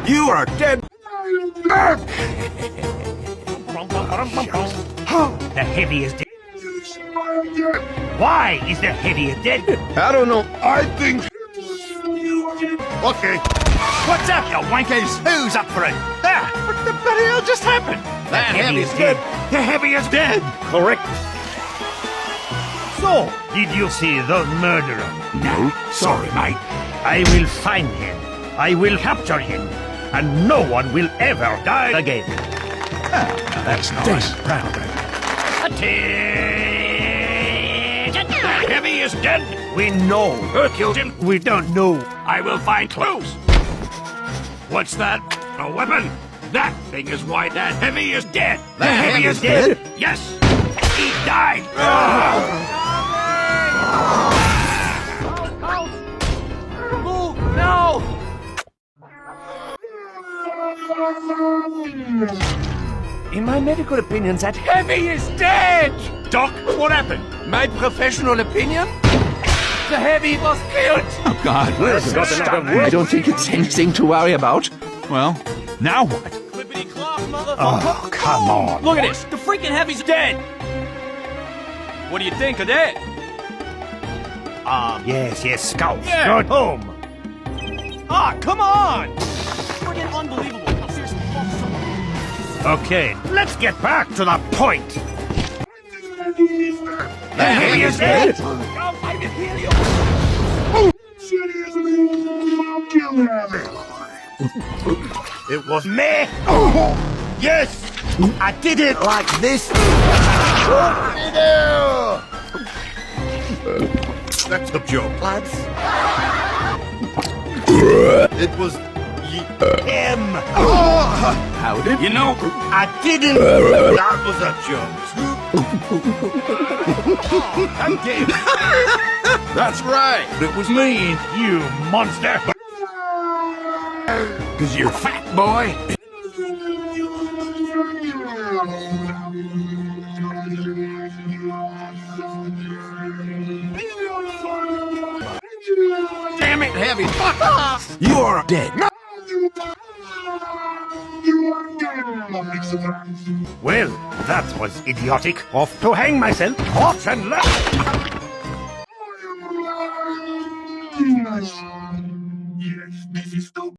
You are dead. The heavy is dead. Why is the heavy dead? I don't know. I think. Okay. What's up, you wankers? Who's up for it? There! What the bloody hell just happened? The heavy is dead. The heavy is dead. Correct. So, did you see the murderer? No. Sorry, mate. I will find him. I will capture him. And no one will ever die again. That's nice. Proud of Attention! The heavy is dead. We know. Who killed him? We don't know. I will find clues. What's that? A weapon? That thing is why that heavy is dead. The heavy is dead? Yes. He died. No! In my medical opinions, that heavy is dead! Doc, what happened? My professional opinion? The heavy was killed! Oh, God. I don't think it's anything to worry about. Well, now what? Oh, come on. Look at this! The freaking heavy's dead! What do you think of that? Yes, Scout. Yeah. Go home. Ah, come on! Freaking unbelievable. I'm seriously Okay, let's get back to the point. The heavy is dead. I can hear you! It was me. Yes, I did it like this. That's the joke. Lads. It was him. How did You know, I didn't. That was a joke. That's right. It was me. You monster. Because you're fat, boy. Damn it, heavy. Fuck off. You're dead. Well, that was idiotic. Off to hang myself. Off and left.